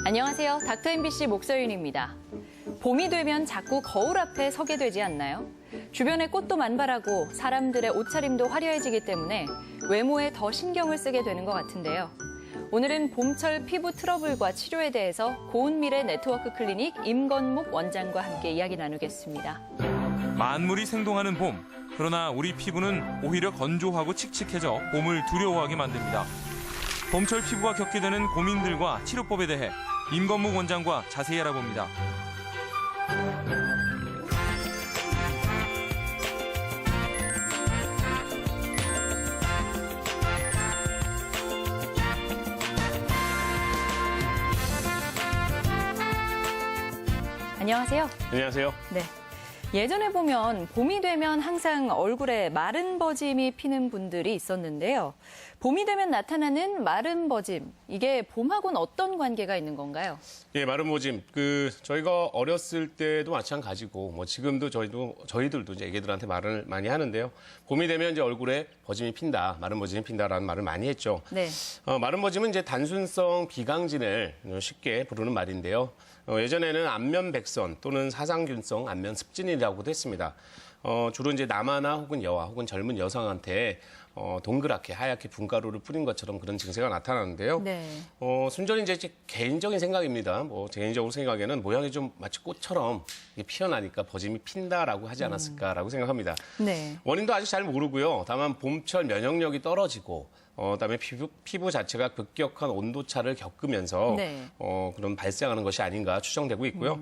안녕하세요. 닥터 MBC 목서윤입니다. 봄이 되면 자꾸 거울 앞에 서게 되지 않나요? 주변에 꽃도 만발하고 사람들의 옷차림도 화려해지기 때문에 외모에 더 신경을 쓰게 되는 것 같은데요. 오늘은 봄철 피부 트러블과 치료에 대해서 고운미래 네트워크 클리닉 임건목 원장과 함께 이야기 나누겠습니다. 만물이 생동하는 봄. 그러나 우리 피부는 오히려 건조하고 칙칙해져 봄을 두려워하게 만듭니다. 봄철 피부가 겪게 되는 고민들과 치료법에 대해 임건목 원장과 자세히 알아봅니다. 안녕하세요. 안녕하세요. 네. 예전에 보면 봄이 되면 항상 얼굴에 마른 버짐이 피는 분들이 있었는데요. 봄이 되면 나타나는 마른 버짐, 이게 봄하고는 어떤 관계가 있는 건가요? 예, 마른 버짐. 저희가 어렸을 때도 마찬가지고, 지금도 저희들도 이제 애기들한테 말을 많이 하는데요. 봄이 되면 이제 얼굴에 버짐이 핀다, 마른 버짐이 핀다라는 말을 많이 했죠. 네. 마른 버짐은 이제 단순성 비강진을 쉽게 부르는 말인데요. 예전에는 안면백선 또는 사상균성 안면습진이라고도 했습니다. 주로 이제 남아나 혹은 여아 혹은 젊은 여성한테 동그랗게 하얗게 분가루를 뿌린 것처럼 그런 증세가 나타나는데요. 네. 순전히 이제 개인적인 생각입니다. 개인적으로 생각에는 모양이 좀 마치 꽃처럼 피어나니까 버짐이 핀다라고 하지 않았을까라고 생각합니다. 네. 원인도 아직 잘 모르고요. 다만 봄철 면역력이 떨어지고 그다음에 피부 자체가 급격한 온도차를 겪으면서 네. 그런 발생하는 것이 아닌가 추정되고 있고요.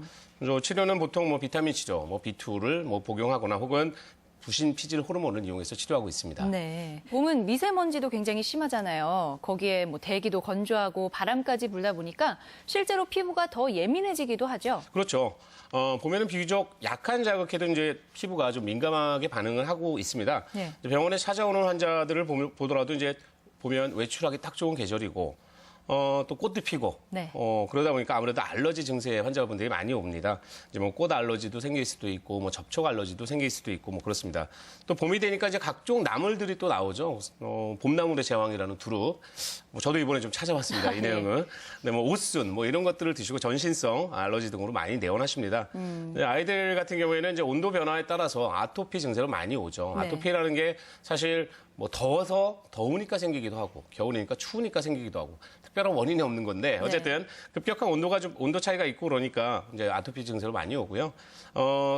치료는 보통 비타민 C죠, B2를 복용하거나 혹은 부신 피질 호르몬을 이용해서 치료하고 있습니다. 네. 봄은 미세먼지도 굉장히 심하잖아요. 거기에 대기도 건조하고 바람까지 불다 보니까 실제로 피부가 더 예민해지기도 하죠. 그렇죠. 봄에는 비교적 약한 자극에도 이제 피부가 좀 민감하게 반응을 하고 있습니다. 네. 병원에 찾아오는 환자들을 보더라도 이제 보면 외출하기 딱 좋은 계절이고 또 꽃도 피고 네. 그러다 보니까 아무래도 알러지 증세 환자분들이 많이 옵니다. 이제 꽃 알러지도 생길 수도 있고 접촉 알러지도 생길 수도 있고 그렇습니다. 또 봄이 되니까 이제 각종 나물들이 또 나오죠. 봄나물의 제왕이라는 두릅. 저도 이번에 좀 찾아봤습니다. 이 내용은. 네, 옷순 이런 것들을 드시고 전신성 알러지 등으로 많이 내원하십니다. 아이들 같은 경우에는 이제 온도 변화에 따라서 아토피 증세로 많이 오죠. 네. 아토피라는 게 사실 더워서 더우니까 생기기도 하고 겨울이니까 추우니까 생기기도 하고 특별한 원인이 없는 건데 어쨌든 급격한 온도 차이가 있고 그러니까 이제 아토피 증세로 많이 오고요.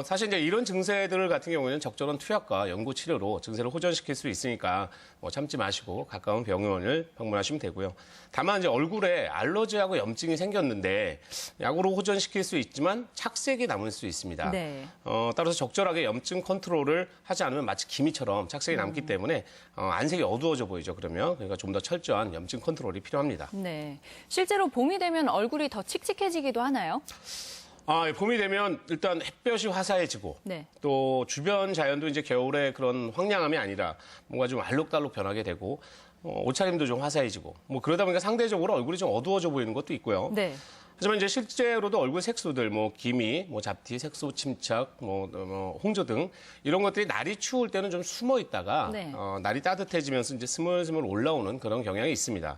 사실 이제 이런 증세들 같은 경우에는 적절한 투약과 연고 치료로 증세를 호전시킬 수 있으니까 참지 마시고 가까운 병원을 방문하시면 되고요. 다만 이제 얼굴에 알러지하고 염증이 생겼는데 약으로 호전시킬 수 있지만 착색이 남을 수 있습니다. 네. 따라서 적절하게 염증 컨트롤을 하지 않으면 마치 기미처럼 착색이 남기 때문에 안색이 어두워져 보이죠. 그러니까 좀 더 철저한 염증 컨트롤이 필요합니다. 네. 실제로 봄이 되면 얼굴이 더 칙칙해지기도 하나요? 봄이 되면 일단 햇볕이 화사해지고 네. 또 주변 자연도 이제 겨울에 그런 황량함이 아니라 뭔가 좀 알록달록 변하게 되고 옷차림도 좀 화사해지고 그러다 보니까 상대적으로 얼굴이 좀 어두워져 보이는 것도 있고요. 네. 하지만 이제 실제로도 얼굴 색소들, 기미, 잡티, 색소 침착, 홍조 등 이런 것들이 날이 추울 때는 좀 숨어 있다가 네. 날이 따뜻해지면서 이제 스물스물 올라오는 그런 경향이 있습니다.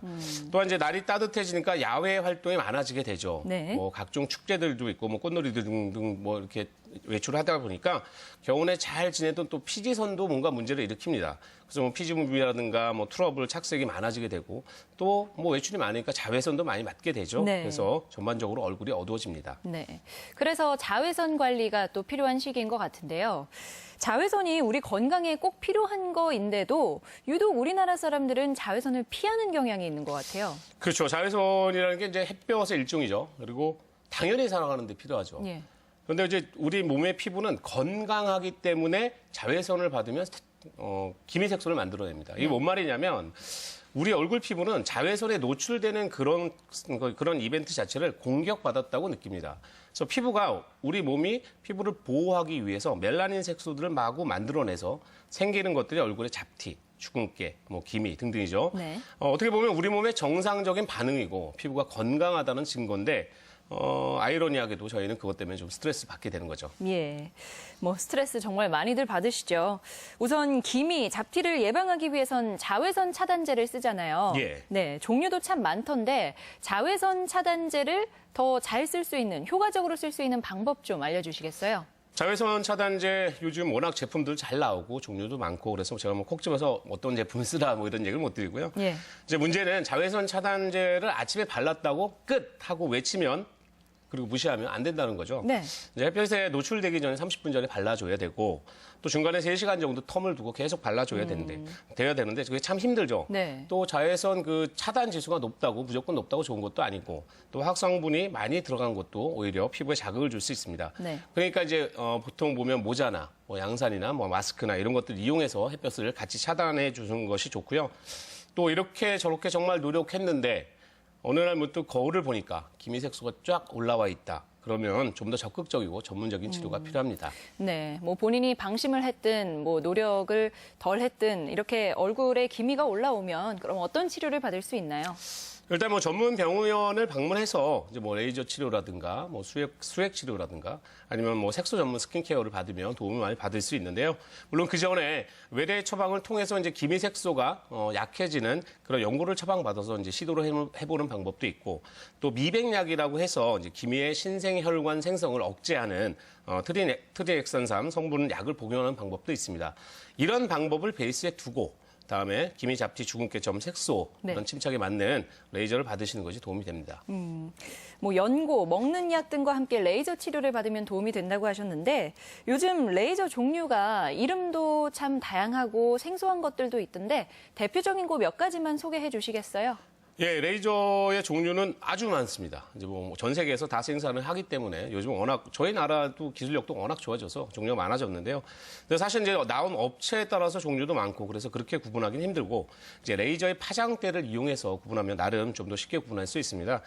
또한 이제 날이 따뜻해지니까 야외 활동이 많아지게 되죠. 네. 각종 축제들도 있고 꽃놀이들 등 이렇게 외출을 하다 보니까 겨울에 잘 지내던 또 피지선도 뭔가 문제를 일으킵니다. 그래서 피지분비라든가 트러블, 착색이 많아지게 되고 또 외출이 많으니까 자외선도 많이 맞게 되죠. 네. 그래서 전반적으로 얼굴이 어두워집니다. 네. 그래서 자외선 관리가 또 필요한 시기인 것 같은데요. 자외선이 우리 건강에 꼭 필요한 거인데도 유독 우리나라 사람들은 자외선을 피하는 경향이 있는 것 같아요. 그렇죠. 자외선이라는 게 이제 햇볕의 일종이죠. 그리고 당연히 살아가는 데 필요하죠. 예. 그런데 이제 우리 몸의 피부는 건강하기 때문에 자외선을 받으면 기미색소를 만들어냅니다. 이게 뭔 말이냐면 우리 얼굴 피부는 자외선에 노출되는 그런 이벤트 자체를 공격받았다고 느낍니다. 그래서 우리 몸이 피부를 보호하기 위해서 멜라닌 색소들을 마구 만들어내서 생기는 것들이 얼굴에 잡티, 주근깨, 뭐 기미 등등이죠. 네. 어떻게 보면 우리 몸의 정상적인 반응이고 피부가 건강하다는 증거인데 아이러니하게도 저희는 그것 때문에 좀 스트레스 받게 되는 거죠. 예. 뭐 스트레스 정말 많이들 받으시죠. 우선 기미, 잡티를 예방하기 위해선 자외선 차단제를 쓰잖아요. 예. 네, 종류도 참 많던데 자외선 차단제를 더 잘 쓸 수 있는, 효과적으로 쓸 수 있는 방법 좀 알려주시겠어요? 자외선 차단제 요즘 워낙 제품들 잘 나오고 종류도 많고 그래서 제가 뭐 콕 집어서 어떤 제품을 쓰라 뭐 이런 얘기를 못 드리고요. 예. 이제 문제는 자외선 차단제를 아침에 발랐다고 끝 하고 외치면 그리고 무시하면 안 된다는 거죠. 네. 이제 햇볕에 노출되기 전에 30분 전에 발라줘야 되고 또 중간에 3시간 정도 텀을 두고 계속 발라줘야 돼야 되는데 그게 참 힘들죠. 네. 또 자외선 그 차단 지수가 높다고 무조건 높다고 좋은 것도 아니고 또 화학성분이 많이 들어간 것도 오히려 피부에 자극을 줄 수 있습니다. 네. 그러니까 이제 보통 보면 모자나 뭐 양산이나 뭐 마스크나 이런 것들 이용해서 햇볕을 같이 차단해 주는 것이 좋고요. 또 이렇게 저렇게 정말 노력했는데 어느 날 문득 거울을 보니까 기미 색소가 쫙 올라와 있다. 그러면 좀 더 적극적이고 전문적인 치료가 필요합니다. 네, 뭐 본인이 방심을 했든 뭐 노력을 덜 했든 이렇게 얼굴에 기미가 올라오면 그럼 어떤 치료를 받을 수 있나요? 일단 뭐 전문 병원을 방문해서 이제 뭐 레이저 치료라든가 뭐 수액 치료라든가 아니면 뭐 색소 전문 스킨케어를 받으면 도움을 많이 받을 수 있는데요. 물론 그 전에 외래 처방을 통해서 이제 기미 색소가 약해지는 그런 연고를 처방받아서 이제 시도를 해보는 방법도 있고 또 미백약이라고 해서 이제 기미의 신생혈관 생성을 억제하는 트리엑산삼 성분 약을 복용하는 방법도 있습니다. 이런 방법을 베이스에 두고 다음에 기미, 잡티, 주근깨, 점, 색소 네. 이런 침착에 맞는 레이저를 받으시는 것이 도움이 됩니다. 뭐 연고, 먹는 약 등과 함께 레이저 치료를 받으면 도움이 된다고 하셨는데 요즘 레이저 종류가 이름도 참 다양하고 생소한 것들도 있던데 대표적인 거 몇 가지만 소개해 주시겠어요? 예, 레이저의 종류는 아주 많습니다. 이제 뭐 전 세계에서 다 생산을 하기 때문에 요즘 워낙 저희 나라도 기술력도 워낙 좋아져서 종류가 많아졌는데요. 근데 사실 이제 나온 업체에 따라서 종류도 많고 그래서 그렇게 구분하기는 힘들고 이제 레이저의 파장대를 이용해서 구분하면 나름 좀 더 쉽게 구분할 수 있습니다.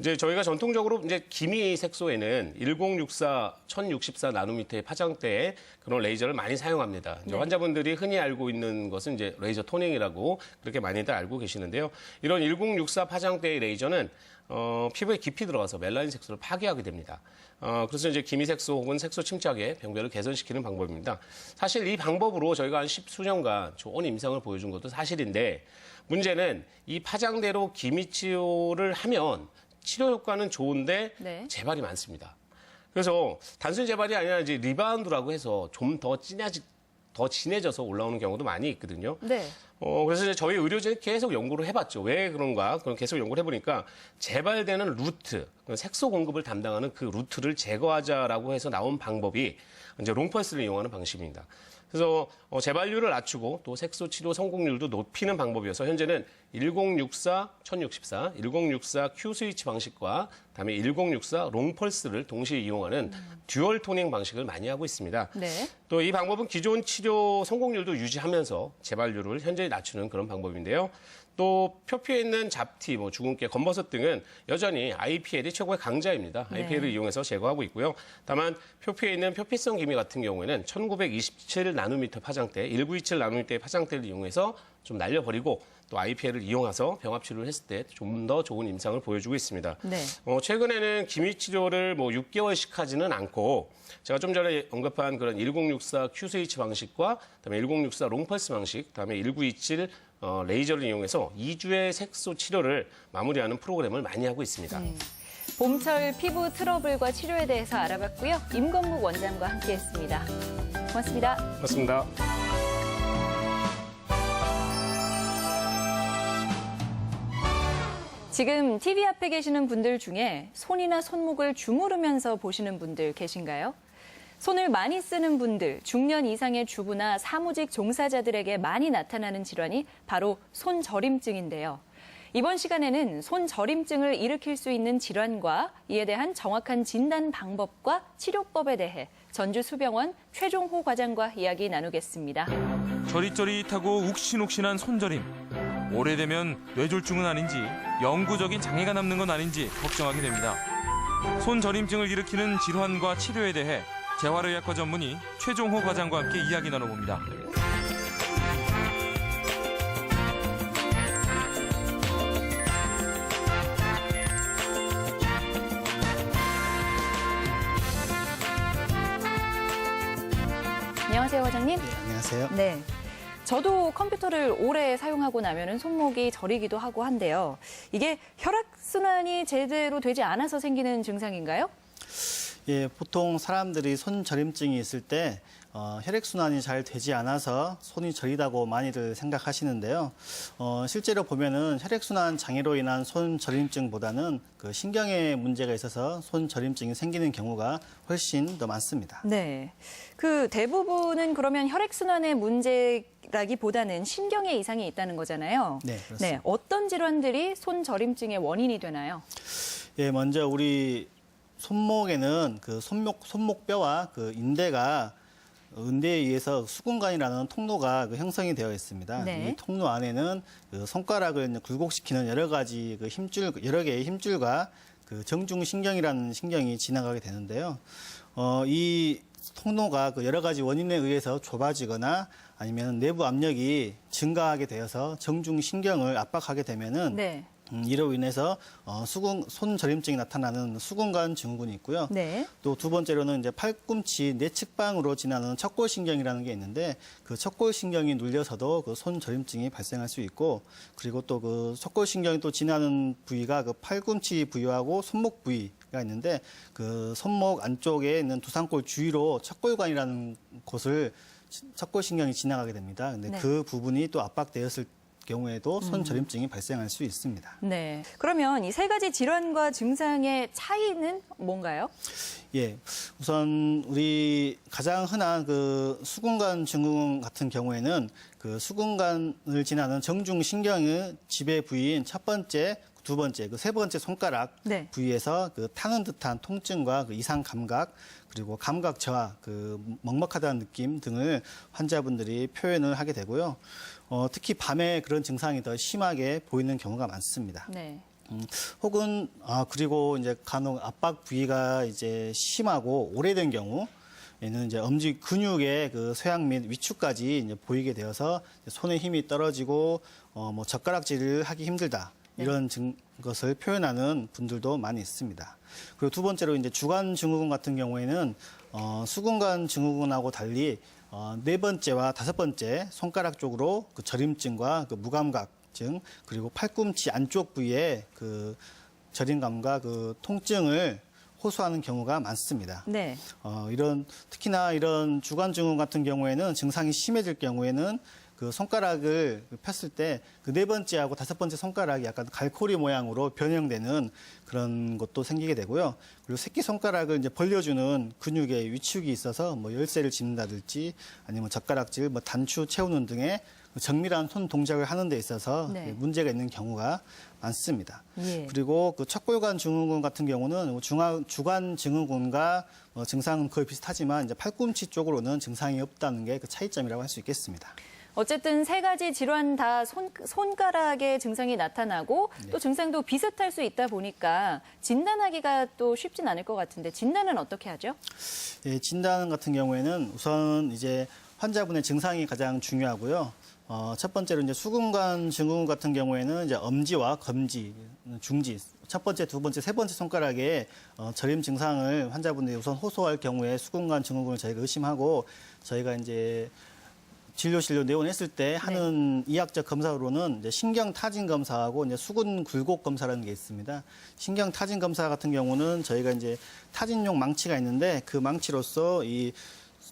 이제 저희가 전통적으로 이제 기미 색소에는 1064, 1064 나노미터의 파장대에 그런 레이저를 많이 사용합니다. 이제 네. 환자분들이 흔히 알고 있는 것은 이제 레이저 토닝이라고 그렇게 많이들 알고 계시는데요. 이런 1064 파장대의 레이저는 피부에 깊이 들어가서 멜라닌 색소를 파괴하게 됩니다. 그래서 이제 기미 색소 혹은 색소 침착의 병변을 개선시키는 방법입니다. 사실 이 방법으로 저희가 한 10수년간 좋은 임상을 보여준 것도 사실인데 문제는 이 파장대로 기미 치료를 하면 치료 효과는 좋은데 네. 재발이 많습니다. 그래서 단순 재발이 아니라 이제 리바운드라고 해서 좀 더 진해져서 올라오는 경우도 많이 있거든요. 네. 그래서 이제 저희 의료진이 계속 연구를 해봤죠. 왜 그런가? 그럼 계속 연구를 해보니까 재발되는 루트, 색소 공급을 담당하는 그 루트를 제거하자라고 해서 나온 방법이 이제 롱펄스를 이용하는 방식입니다. 그래서 재발률을 낮추고 또 색소 치료 성공률도 높이는 방법이어서 현재는 1064, 1064, 1064 Q 스위치 방식과 그다음에 1064 롱펄스를 동시에 이용하는 듀얼 토닝 방식을 많이 하고 있습니다. 네. 또 이 방법은 기존 치료 성공률도 유지하면서 재발률을 현저히 낮추는 그런 방법인데요. 또 표피에 있는 잡티, 뭐 주근깨, 검버섯 등은 여전히 IPL이 최고의 강자입니다. 네. IPL을 이용해서 제거하고 있고요. 다만 표피에 있는 표피성 기미 같은 경우에는 1927 나노미터 파장대, 1927 나노미터의 파장대를 이용해서 좀 날려버리고 또 IPL을 이용해서 병합 치료를 했을 때 좀 더 좋은 임상을 보여주고 있습니다. 네. 최근에는 기미 치료를 뭐 6개월씩 하지는 않고 제가 좀 전에 언급한 그런 1064 QSH 방식과 그다음에 1064 롱펄스 방식, 그다음에 1927 레이저를 이용해서 2주의 색소 치료를 마무리하는 프로그램을 많이 하고 있습니다. 봄철 피부 트러블과 치료에 대해서 알아봤고요. 임건묵 원장과 함께했습니다. 고맙습니다. 고맙습니다. 지금 TV 앞에 계시는 분들 중에 손이나 손목을 주무르면서 보시는 분들 계신가요? 손을 많이 쓰는 분들, 중년 이상의 주부나 사무직 종사자들에게 많이 나타나는 질환이 바로 손저림증인데요. 이번 시간에는 손저림증을 일으킬 수 있는 질환과 이에 대한 정확한 진단 방법과 치료법에 대해 전주수병원 최종호 과장과 이야기 나누겠습니다. 저릿저릿하고 욱신욱신한 손저림. 오래되면 뇌졸중은 아닌지 영구적인 장애가 남는 건 아닌지 걱정하게 됩니다. 손저림증을 일으키는 질환과 치료에 대해 재활의학과 전문의 최종호 과장과 함께 이야기 나눠봅니다. 안녕하세요, 과장님. 네, 안녕하세요. 네. 저도 컴퓨터를 오래 사용하고 나면은 손목이 저리기도 하고 한데요. 이게 혈액순환이 제대로 되지 않아서 생기는 증상인가요? 예, 보통 사람들이 손 저림증이 있을 때 혈액순환이 잘 되지 않아서 손이 저리다고 많이들 생각하시는데요. 실제로 보면은 혈액순환 장애로 인한 손 저림증보다는 그 신경에 문제가 있어서 손 저림증이 생기는 경우가 훨씬 더 많습니다. 네. 그 대부분은 그러면 혈액순환의 문제라기보다는 신경에 이상이 있다는 거잖아요. 네, 그렇습니다. 네. 어떤 질환들이 손 저림증의 원인이 되나요? 예, 먼저 우리 손목에는 그 손목뼈와 그 인대가 인대에 의해서 수근관이라는 통로가 그 형성이 되어 있습니다. 네. 이 통로 안에는 그 손가락을 이제 굴곡시키는 여러 가지 그 여러 개의 힘줄과 그 정중신경이라는 신경이 지나가게 되는데요. 이 통로가 그 여러 가지 원인에 의해서 좁아지거나 아니면 내부 압력이 증가하게 되어서 정중신경을 압박하게 되면은 네. 이로 인해서 손 저림증이 나타나는 수근관 증후군이 있고요. 네. 또 두 번째로는 이제 팔꿈치 내측방으로 지나는 척골신경이라는 게 있는데 그 척골신경이 눌려서도 그 손 저림증이 발생할 수 있고 그리고 또 그 척골신경이 또 지나는 부위가 그 팔꿈치 부위하고 손목 부위가 있는데 그 손목 안쪽에 있는 두상골 주위로 척골관이라는 곳을 척골신경이 지나가게 됩니다. 근데 네. 그 부분이 또 압박되었을 경우에도 손 저림증이 발생할 수 있습니다. 네. 그러면 이 세 가지 질환과 증상의 차이는 뭔가요? 예, 우선 우리 가장 흔한 그 수근관 증후군 같은 경우에는 그 수근관을 지나는 정중신경의 지배 부위인 첫 번째, 두 번째, 그 세 번째 손가락 네. 부위에서 그 타는 듯한 통증과 그 이상 감각 그리고 감각 저하, 그 먹먹하다는 느낌 등을 환자분들이 표현을 하게 되고요. 특히 밤에 그런 증상이 더 심하게 보이는 경우가 많습니다. 네. 혹은 그리고 이제 간혹 압박 부위가 이제 심하고 오래된 경우에는 이제 엄지 근육의 그 쇠약 및 위축까지 이제 보이게 되어서 손에 힘이 떨어지고 뭐 젓가락질을 하기 힘들다 이런 것을 표현하는 분들도 많이 있습니다. 그리고 두 번째로 이제 주간 증후군 같은 경우에는 수근관 증후군하고 달리 네 번째와 다섯 번째 손가락 쪽으로 그 저림증과 그 무감각증 그리고 팔꿈치 안쪽 부위에 그 저림감과 그 통증을 호소하는 경우가 많습니다. 네. 특히나 이런 주간 증후군 같은 경우에는 증상이 심해질 경우에는 그 손가락을 폈을 때 그 네 번째하고 다섯 번째 손가락이 약간 갈고리 모양으로 변형되는 그런 것도 생기게 되고요. 그리고 새끼 손가락을 이제 벌려주는 근육에 위축이 있어서 뭐 열쇠를 짚는다든지 아니면 젓가락질, 뭐 단추 채우는 등의 정밀한 손 동작을 하는 데 있어서 네. 문제가 있는 경우가 많습니다. 예. 그리고 그 척골관 증후군 같은 경우는 주간 증후군과 증상은 거의 비슷하지만 이제 팔꿈치 쪽으로는 증상이 없다는 게 그 차이점이라고 할 수 있겠습니다. 어쨌든 세 가지 질환 다 손가락에 증상이 나타나고 또 증상도 비슷할 수 있다 보니까 진단하기가 또 쉽진 않을 것 같은데 진단은 어떻게 하죠? 예, 진단 같은 경우에는 우선 이제 환자분의 증상이 가장 중요하고요. 첫 번째로 이제 수근관 증후군 같은 경우에는 이제 엄지와 검지, 중지, 첫 번째, 두 번째, 세 번째 손가락에 저림 증상을 환자분들이 우선 호소할 경우에 수근관 증후군을 저희가 의심하고 저희가 이제 진료실로 내원했을 때 하는 이학적 검사로는 이제 신경 타진 검사하고 이제 수근 굴곡 검사라는 게 있습니다. 신경 타진 검사 같은 경우는 저희가 이제 타진용 망치가 있는데 그 망치로서 이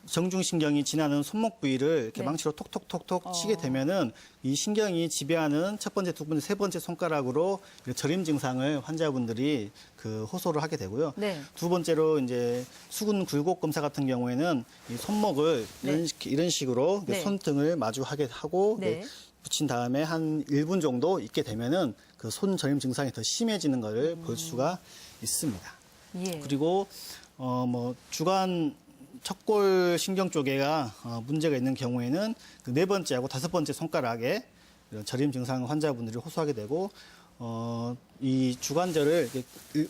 정중신경이 지나는 손목 부위를 이렇게 네. 망치로 톡톡톡톡 치게 되면은 이 신경이 지배하는 첫 번째, 두 번째, 세 번째 손가락으로 저림 증상을 환자분들이 그 호소를 하게 되고요. 네. 두 번째로 이제 수근 굴곡 검사 같은 경우에는 이 손목을 네. 이런 식으로 네. 손등을 마주하게 하고 네. 붙인 다음에 한 1분 정도 있게 되면은 그 손 저림 증상이 더 심해지는 것을 볼 수가 있습니다. 예. 그리고 뭐 주간 척골 신경 쪽에가 문제가 있는 경우에는 그 네 번째하고 다섯 번째 손가락에 이런 저림 증상 환자분들이 호소하게 되고 이 주관절을 이렇게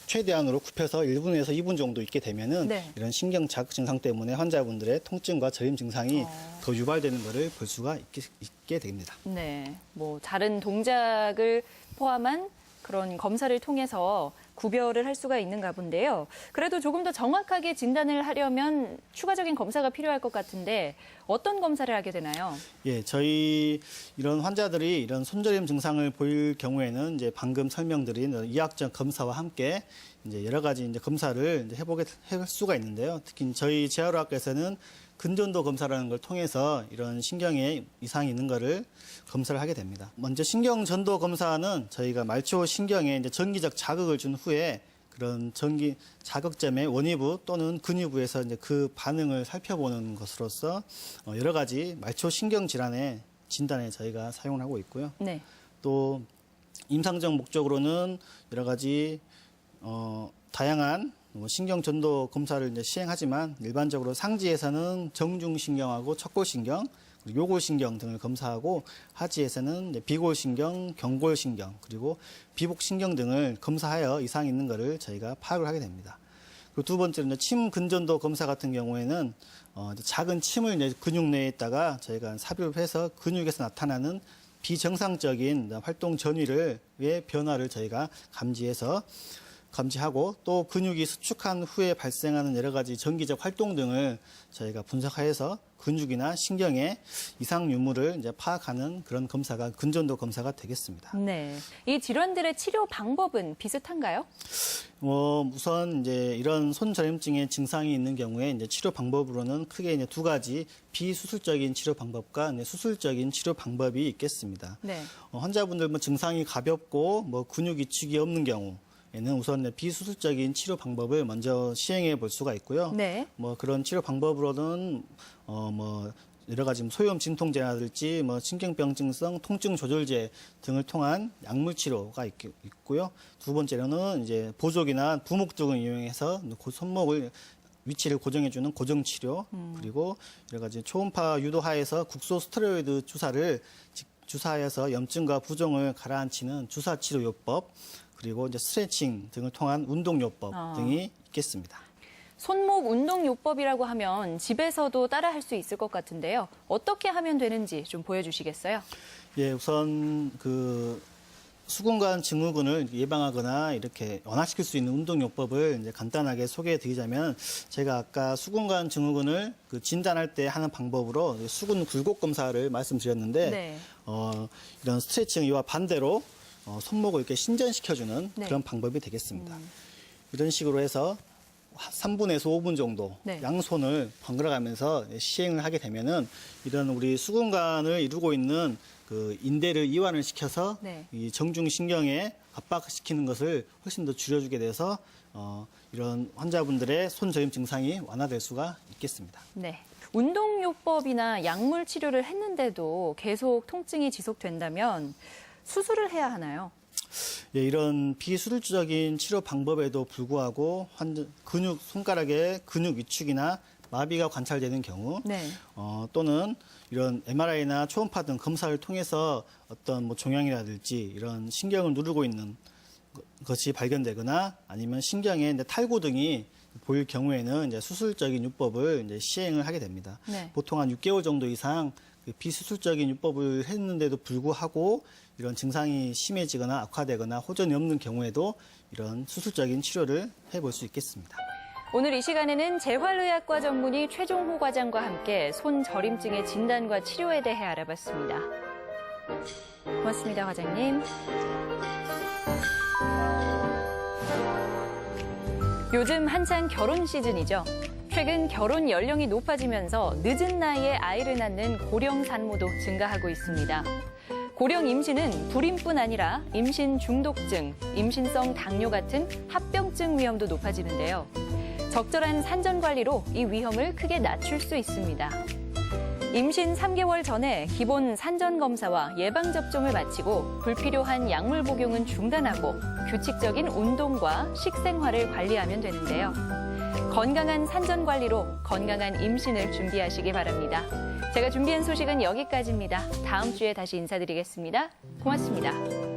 최대한으로 굽혀서 1분에서 2분 정도 있게 되면은 네. 이런 신경 자극 증상 때문에 환자분들의 통증과 저림 증상이 더 유발되는 것을 볼 수가 있게 됩니다. 네. 뭐 다른 동작을 포함한 그런 검사를 통해서 구별을 할 수가 있는가 본데요. 그래도 조금 더 정확하게 진단을 하려면 추가적인 검사가 필요할 것 같은데 어떤 검사를 하게 되나요? 예, 저희 이런 환자들이 이런 손저림 증상을 보일 경우에는 이제 방금 설명드린 이학적 검사와 함께 이제 여러 가지 이제 검사를 이제 할 수가 있는데요. 특히 저희 재활의학과에서는 근전도 검사라는 걸 통해서 이런 신경에 이상이 있는 거를 검사를 하게 됩니다. 먼저 신경전도 검사는 저희가 말초 신경에 이제 전기적 자극을 준 후에 그런 전기 자극점의 원위부 또는 근위부에서 이제 그 반응을 살펴보는 것으로서 여러 가지 말초 신경 질환의 진단에 저희가 사용을 하고 있고요. 네. 또 임상적 목적으로는 여러 가지 다양한 신경 전도 검사를 이제 시행하지만 일반적으로 상지에서는 정중신경하고 척골신경, 그리고 요골신경 등을 검사하고 하지에서는 이제 비골신경, 경골신경, 그리고 비복신경 등을 검사하여 이상이 있는 것을 저희가 파악을 하게 됩니다. 그리고 두 번째는 침 근전도 검사 같은 경우에는 작은 침을 이제 근육 내에 있다가 저희가 삽입을 해서 근육에서 나타나는 비정상적인 활동 전위의 변화를 저희가 감지하고 또 근육이 수축한 후에 발생하는 여러 가지 전기적 활동 등을 저희가 분석해서 근육이나 신경의 이상 유무를 이제 파악하는 그런 검사가 근전도 검사가 되겠습니다. 네. 이 질환들의 치료 방법은 비슷한가요? 우선 이제 이런 손저림증의 증상이 있는 경우에 이제 치료 방법으로는 크게 이제 두 가지 비수술적인 치료 방법과 수술적인 치료 방법이 있겠습니다. 네. 환자분들 증상이 가볍고 근육 위축이 없는 경우 에는 우선 비수술적인 치료 방법을 먼저 시행해 볼 수가 있고요. 네. 그런 치료 방법으로는 여러 가지 소염 진통제라든지 신경병증성 통증 조절제 등을 통한 약물 치료가 있고요. 두 번째로는 이제 보조기나 부목 등을 이용해서 손목을 위치를 고정해주는 고정 치료 그리고 여러 가지 초음파 유도하에서 국소 스테로이드 주사를 주사해서 염증과 부종을 가라앉히는 주사 치료 요법. 그리고 이제 스트레칭 등을 통한 운동요법 등이 있겠습니다. 손목 운동요법이라고 하면 집에서도 따라 할 수 있을 것 같은데요. 어떻게 하면 되는지 좀 보여주시겠어요? 예, 우선 수근관 증후군을 예방하거나 이렇게 완화시킬 수 있는 운동요법을 이제 간단하게 소개해드리자면 제가 아까 수근관 증후군을 진단할 때 하는 방법으로 수근 굴곡 검사를 말씀드렸는데 네. 이런 스트레칭 이와 반대로 손목을 이렇게 신전시켜주는 네. 그런 방법이 되겠습니다. 이런 식으로 해서 3분에서 5분 정도 네. 양손을 번갈아가면서 시행을 하게 되면은 이런 우리 수근관을 이루고 있는 그 인대를 이완을 시켜서 네. 이 정중신경에 압박시키는 것을 훨씬 더 줄여주게 돼서 이런 환자분들의 손저림 증상이 완화될 수가 있겠습니다. 네. 운동요법이나 약물 치료를 했는데도 계속 통증이 지속된다면 수술을 해야 하나요? 예, 이런 비수술적인 치료 방법에도 불구하고 손가락의 근육 위축이나 마비가 관찰되는 경우 네. 또는 이런 MRI나 초음파 등 검사를 통해서 어떤 종양이라든지 이런 신경을 누르고 있는 것이 발견되거나 아니면 신경에 탈구 등이 보일 경우에는 이제 수술적인 요법을 이제 시행을 하게 됩니다. 네. 보통 한 6개월 정도 이상 비수술적인 요법을 했는데도 불구하고 이런 증상이 심해지거나 악화되거나 호전이 없는 경우에도 이런 수술적인 치료를 해볼 수 있겠습니다. 오늘 이 시간에는 재활의학과 전문의 최종호 과장과 함께 손저림증의 진단과 치료에 대해 알아봤습니다. 고맙습니다, 과장님. 요즘 한창 결혼 시즌이죠. 최근 결혼 연령이 높아지면서 늦은 나이에 아이를 낳는 고령 산모도 증가하고 있습니다. 고령 임신은 불임뿐 아니라 임신 중독증, 임신성 당뇨 같은 합병증 위험도 높아지는데요. 적절한 산전 관리로 이 위험을 크게 낮출 수 있습니다. 임신 3개월 전에 기본 산전 검사와 예방 접종을 마치고 불필요한 약물 복용은 중단하고 규칙적인 운동과 식생활을 관리하면 되는데요. 건강한 산전 관리로 건강한 임신을 준비하시기 바랍니다. 제가 준비한 소식은 여기까지입니다. 다음 주에 다시 인사드리겠습니다. 고맙습니다.